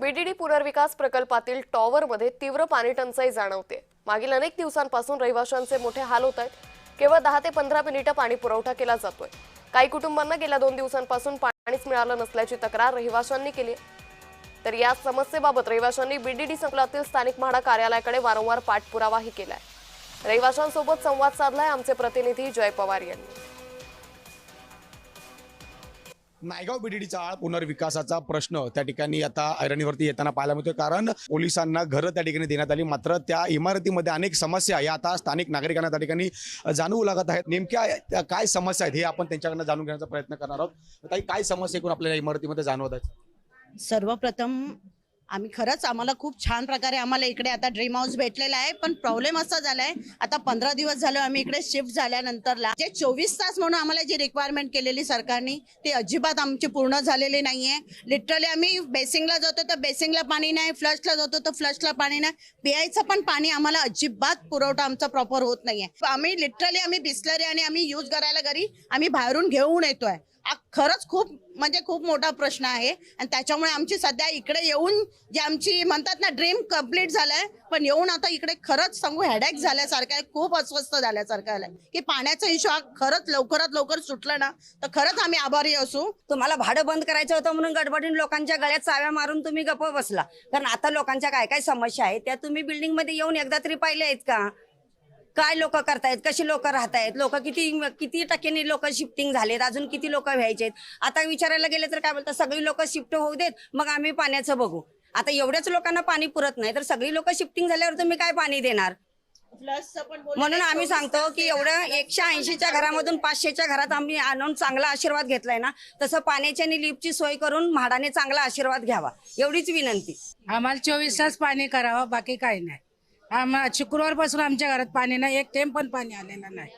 VDD पुनर्विकास प्रकल्पातील टॉवरमध्ये तीव्र पाणी टंचाई जाणवते। मागील अनेक दिवसांपासून रहिवाशांचे मोठे हाल होत आहेत। केवळ 10 ते 15 मिनिटे पाणी पुरवठा केला जातोय। काही कुटुंबांना गेल्या 2 दिवसांपासून पाणीच मिळालं नसल्याची तक्रार रहिवाशांनी केली आहे। तर या समस्येबाबत रहिवाशांनी बीडीडी संकुलातील स्थानिक म्हाडा कार्यालयाकडे वारंवार पाठपुरावाही केलाय। रहिवाशांसोबत संवाद साधलाय आमचे प्रतिनिधी जय पवार यांनी। नायगाव बीडीडीचा पुनर्विकासाचा प्रश्न त्या ठिकाणी आता ऐरणीवरती येताना पाहायला मिळतोय, कारण पोलिसांना घरं त्या ठिकाणी देण्यात आली, मात्र त्या इमारतीमध्ये अनेक समस्या या आता स्थानिक नागरिकांना त्या ठिकाणी जाणवू लागत आहेत। नेमक्या काय समस्या आहेत हे आपण त्यांच्याकडनं जाणून घेण्याचा प्रयत्न करणार आहोत। ताई, काय समस्या एकूण आपल्याला इमारतीमध्ये जाणवत आहेत? सर्वप्रथम आम्हाला खूप छान प्रकारे आम्हाला इकडे आता ड्रीम हाऊस भेटलेला आहे, पण प्रॉब्लेम असा झालाय आता 15 दिवस झाले आम्ही इकडे शिफ्ट झाल्यानंतरला जे 24 तास म्हणून आम्हाला जी रिक्वायरमेंट केलेली सरकारने ते अजिबात आमची पूर्ण झालेली नाहीये। लिटरली आम्ही बेसिंगला जातो तर बेसिंगला पाणी नाही, फ्लशला जातो तर फ्लशला पाणी नाही, प्यायचं पण पाणी आम्हाला अजिबात पुरवठा आमचा प्रॉपर होत नाहीये। आम्ही बिस्लरी आणि आम्ही यूज करायला घरी आम्ही बाहेरून घेऊन येतोय। खरंच खूप मोठा प्रश्न आहे आणि त्याच्यामुळे आमची सध्या इकडे येऊन जे आमची म्हणतात ना ड्रीम कंप्लीट झालाय, पण येऊन आता इकडे खरंच सांगू हेडेक झाल्यासारखं आहे, खूप अस्वस्थ झाल्यासारखं आहे की पाण्याचा इश्यू खरंच लवकरात लवकर सुटलं ना तर खरंच आम्ही आभारी असू। तुम्हाला भाडं बंद करायचं होतं म्हणून गडबडीने लोकांच्या गळ्यात चाव्या मारून तुम्ही गप्प बसला, कारण आता लोकांच्या काय काय समस्या आहेत त्या तुम्ही बिल्डिंग मध्ये येऊन एकदा तरी पाहिले आहेत का? काय लोक करतायत, कशी लोक राहतायत, लोक किती टक्क्यांनी लोक शिफ्टिंग झालेत, अजून किती लोक व्हायचे आहेत। आता विचारायला गेले तर काय बोलतात, सगळी लोक शिफ्ट होऊ देत मग आम्ही पाण्याचं बघू। आता एवढ्याच लोकांना पाणी पुरत नाही तर सगळी लोक शिफ्टिंग झाल्यावर तुम्ही काय पाणी देणार? म्हणून आम्ही सांगतो की एवढं 180च्या घरामधून 500च्या घरात आम्ही आणून चांगला आशीर्वाद घेतलाय ना, तसं पाण्याची आणि लिफ्टची सोय करून म्हाडाने चांगला आशीर्वाद घ्यावा एवढीच विनंती। आम्हाला 24 तास पाणी करावं, बाकी काही नाही। शुक्रवारपासून आमच्या घरात पाणी नाही, एक थेंब पण पाणी आलेलं नाही।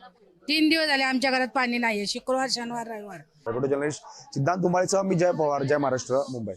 3 दिवस झाले आमच्या घरात पाणी नाहीये, शुक्रवार शनिवार रविवार। जर्नलिस्ट सिद्धांत उमाळेसह मी जय पवार, जय महाराष्ट्र, मुंबई।